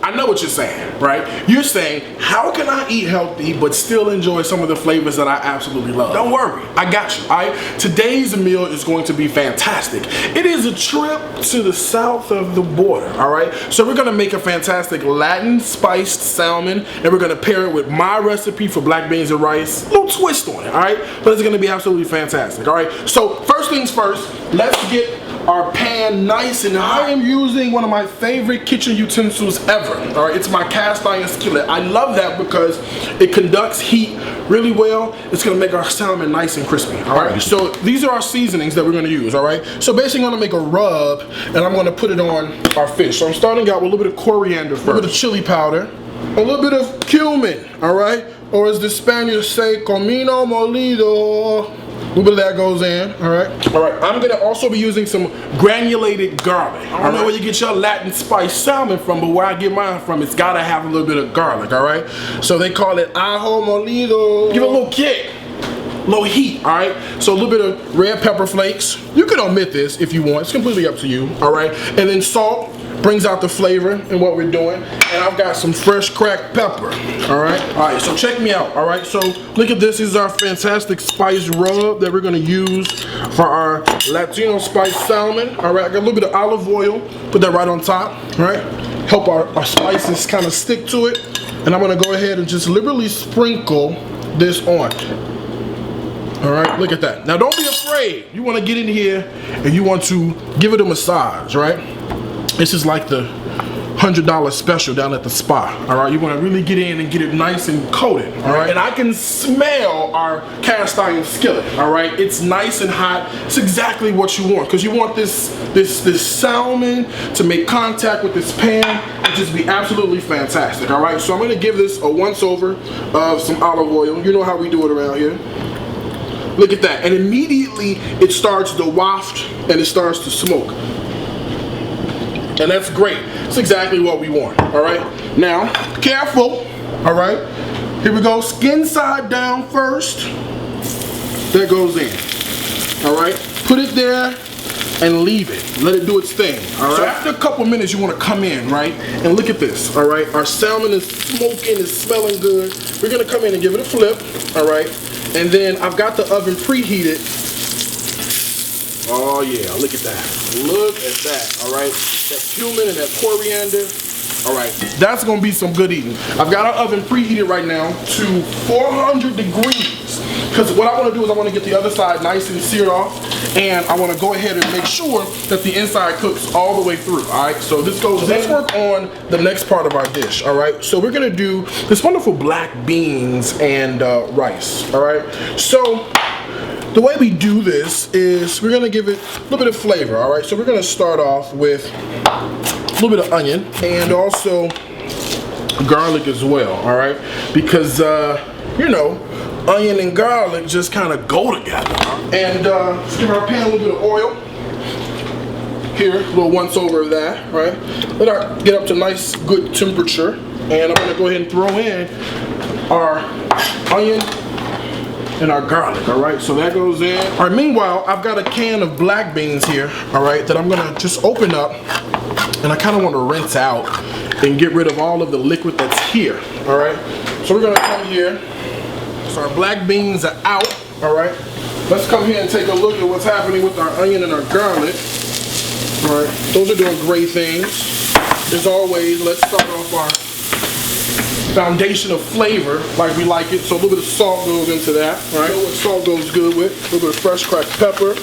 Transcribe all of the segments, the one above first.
I know what you're saying, right? You're saying, how can I eat healthy but still enjoy some of the flavors that I absolutely love? Don't worry, I got you, all right? Today's meal is going to be fantastic. It is a trip to the south of the border, all right? So we're gonna make a fantastic Latin spiced salmon, and we're gonna pair it with my recipe for black beans and rice. A little twist on it, all right? But it's gonna be absolutely fantastic, all right? So first things first, let's get our pan nice and hot. I am using one of my favorite kitchen utensils ever, all right? It's my cast iron skillet. I love that because it conducts heat really well. It's gonna make our salmon nice and crispy, all right? So these are our seasonings that we're gonna use, all right? So basically I'm gonna make a rub and I'm gonna put it on our fish. So I'm starting out with a little bit of coriander first, a little bit of chili powder, a little bit of cumin, all right? Or as the Spaniards say, comino molido. A little bit of that goes in, all right? All right, I'm gonna also be using some granulated garlic. I don't know where you get your Latin spiced salmon from, but where I get mine from, it's gotta have a little bit of garlic, all right? So they call it ajo molido. Give it a little kick, a little heat, all right? So a little bit of red pepper flakes. You can omit this if you want, it's completely up to you, all right? And then salt brings out the flavor in what we're doing. And I've got some fresh cracked pepper, all right? All right, so check me out, all right? So look at this, is our fantastic spice rub that we're gonna use for our Latino spiced salmon, all right? I got a little bit of olive oil, put that right on top, all right? Help our spices kind of stick to it. And I'm gonna go ahead and just liberally sprinkle this on. All right, look at that. Now don't be afraid. You wanna get in here and you want to give it a massage, right? This is like the $100 special down at the spa, all right? You wanna really get in and get it nice and coated, all right? And I can smell our cast iron skillet, all right? It's nice and hot. It's exactly what you want, because you want this salmon to make contact with this pan and just be absolutely fantastic, all right? So I'm gonna give this a once over of some olive oil. You know how we do it around here. Look at that, and immediately it starts to waft and it starts to smoke. And that's great. It's exactly what we want, all right? Now, careful, all right? Here we go, skin side down first. That goes in, all right? Put it there and leave it. Let it do its thing, all right? So after a couple minutes, you wanna come in, right? And look at this, all right? Our salmon is smoking, it's smelling good. We're gonna come in and give it a flip, all right? And then I've got the oven preheated. Oh yeah, look at that. Look at that, all right? That cumin and that coriander. All right, that's gonna be some good eating. I've got our oven preheated right now to 400 degrees. Because what I wanna do is I wanna get the other side nice and seared off, and I wanna go ahead and make sure that the inside cooks all the way through, all right? So this goes, let's work on the next part of our dish, all right? So we're gonna do this wonderful black beans and rice, all right? So, the way we do this is we're gonna give it a little bit of flavor, all right? So we're gonna start off with a little bit of onion and also garlic as well, all right? Because, you know, onion and garlic just kind of go together. And let's give our pan a little bit of oil. Here, a little once over of that, right? Let our get up to nice, good temperature. And I'm gonna go ahead and throw in our onion and our garlic, all right? So that goes in. All right, meanwhile, I've got a can of black beans here, all right, that I'm gonna just open up, and I kind of want to rinse out and get rid of all of the liquid that's here, all right? So we're gonna come here. So our black beans are out, all right? Let's come here and take a look at what's happening with our onion and our garlic. All right, those are doing great things. As always, let's start off our foundation of flavor like we like it. So a little bit of salt goes into that, right? You know what salt goes good with? A little bit of fresh cracked pepper.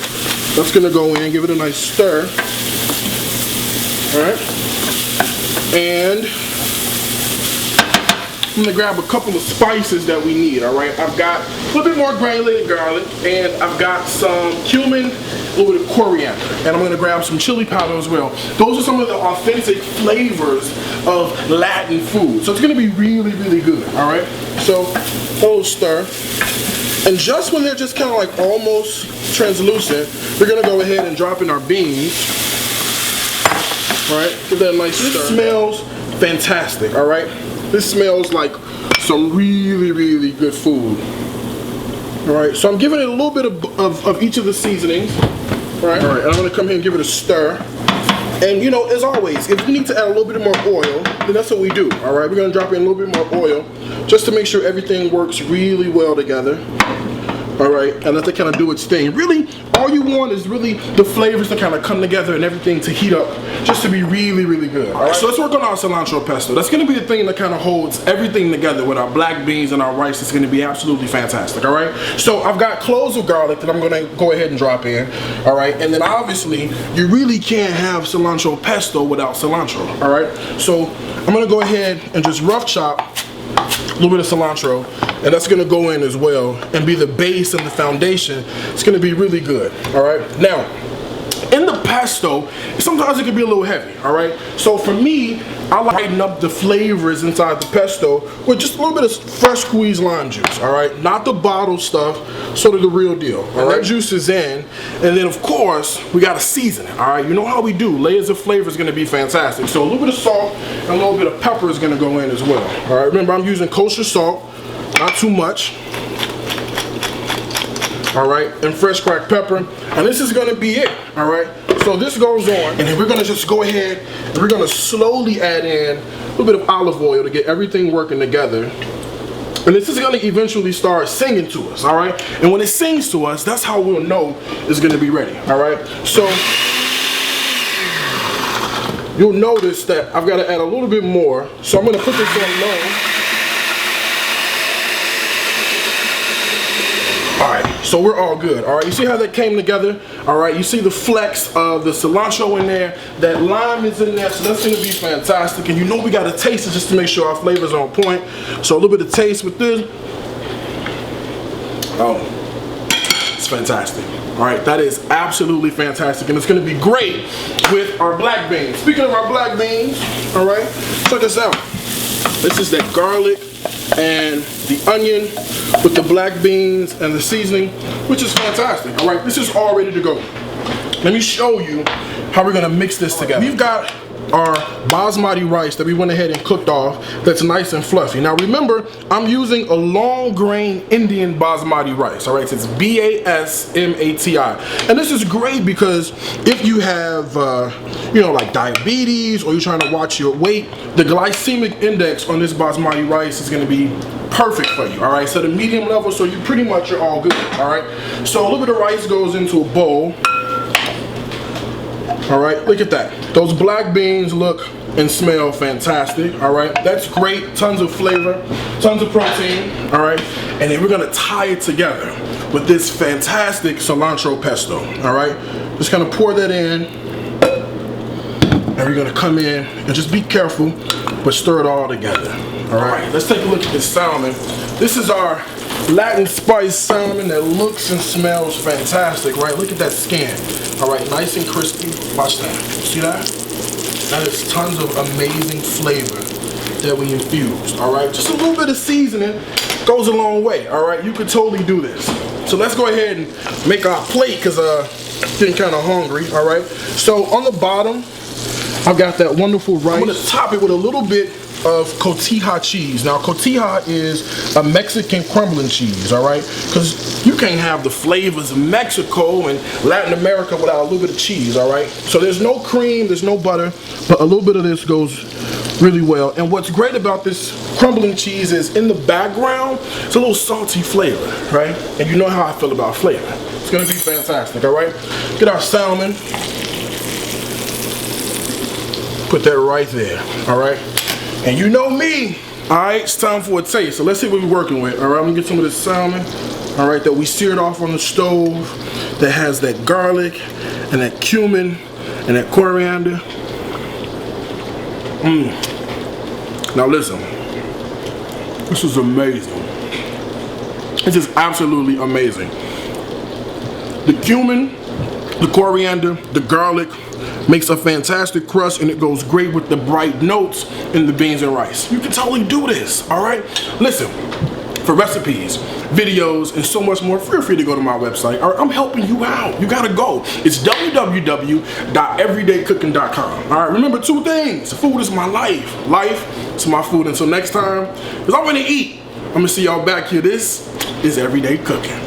That's gonna go in, give it a nice stir. All right? And I'm gonna grab a couple of spices that we need, all right? I've got a little bit more granulated garlic, and I've got some cumin, a little bit of coriander, and I'm gonna grab some chili powder as well. Those are some of the authentic flavors of Latin food. So it's gonna be really, really good, all right? So, a little stir. And just when they're just kind of like almost translucent, we're gonna go ahead and drop in our beans. All right, give that a nice stir. This smells fantastic, all right? This smells like some really, really good food. All right, so I'm giving it a little bit of each of the seasonings. All right, and I'm gonna come here and give it a stir. And you know, as always, if you need to add a little bit more oil, then that's what we do. All right, we're gonna drop in a little bit more oil just to make sure everything works really well together. All right, and let that kind of do its thing. Really, all you want is really the flavors to kind of come together and everything to heat up just to be really, really good. All right, so let's work on our cilantro pesto. That's gonna be the thing that kind of holds everything together with our black beans and our rice. It's gonna be absolutely fantastic, all right? So I've got cloves of garlic that I'm gonna go ahead and drop in, all right? And then obviously, you really can't have cilantro pesto without cilantro, all right? So I'm gonna go ahead and just rough chop a little bit of cilantro, and that's gonna go in as well and be the base and the foundation. It's gonna be really good, all right? Now, in the pesto, sometimes it can be a little heavy, all right? So for me, I lighten up the flavors inside the pesto with just a little bit of fresh squeezed lime juice, all right? Not the bottled stuff, sort of the real deal, all right? That juice is in, and then of course, we gotta season it, all right? You know how we do, layers of flavor is gonna be fantastic. So a little bit of salt and a little bit of pepper is gonna go in as well, all right? Remember, I'm using kosher salt, not too much. All right, and fresh cracked pepper, and this is gonna be it, all right? So this goes on, and then we're gonna just go ahead and we're gonna slowly add in a little bit of olive oil to get everything working together. And this is gonna eventually start singing to us, all right? And when it sings to us, that's how we'll know it's gonna be ready, all right? So you'll notice that I've gotta add a little bit more, so I'm gonna put this on low. So we're all good, all right? You see how that came together? All right, you see the flecks of the cilantro in there, that lime is in there, so that's gonna be fantastic. And you know we gotta taste it just to make sure our flavors are on point. So a little bit of taste with this. Oh, it's fantastic. All right, that is absolutely fantastic, and it's gonna be great with our black beans. Speaking of our black beans, all right, check this out. This is that garlic and the onion with the black beans and the seasoning, which is fantastic. All right, this is all ready to go. Let me show you how we're gonna mix this together. We've got our basmati rice that we went ahead and cooked off that's nice and fluffy. Now remember, I'm using a long grain Indian basmati rice, all right? So it's B-A-S-M-A-T-I. And this is great because if you have, you know, like diabetes or you're trying to watch your weight, the glycemic index on this basmati rice is gonna be perfect for you, all right? So the medium level, so you pretty much are all good, all right? So a little bit of rice goes into a bowl. All right, look at that. Those black beans look and smell fantastic, all right? That's great, tons of flavor, tons of protein, all right? And then we're gonna tie it together with this fantastic cilantro pesto, all right? Just gonna pour that in, and we're gonna come in and just be careful, but stir it all together, all right? Let's take a look at this salmon. This is our Latin Spiced Salmon that looks and smells fantastic, right? Look at that skin. All right, nice and crispy. Watch that. See that? That is tons of amazing flavor that we infused, all right? Just a little bit of seasoning goes a long way, all right? You could totally do this. So let's go ahead and make our plate because getting kind of hungry, all right? So on the bottom, I've got that wonderful rice. I'm gonna top it with a little bit of cotija cheese. Now cotija is a Mexican crumbling cheese, all right? Because you can't have the flavors of Mexico and Latin America without a little bit of cheese, all right? So there's no cream, there's no butter, but a little bit of this goes really well. And what's great about this crumbling cheese is in the background, it's a little salty flavor, right? And you know how I feel about flavor. It's gonna be fantastic, all right? Get our salmon. Put that right there, all right? And you know me, all right, it's time for a taste. So let's see what we're working with, all right? I'm gonna get some of this salmon, all right, that we seared off on the stove, that has that garlic and that cumin and that coriander. Now listen, this is amazing. This is absolutely amazing. The cumin, the coriander, the garlic, makes a fantastic crust, and it goes great with the bright notes in the beans and rice. You can totally do this, all right? Listen, for recipes, videos, and so much more, feel free to go to my website. All right, I'm helping you out. You gotta go. It's www.everydaycooking.com. All right, remember two things. Food is my life. Life is my food. Until next time, because I'm gonna eat. I'm gonna see y'all back here. This is Everyday Cooking.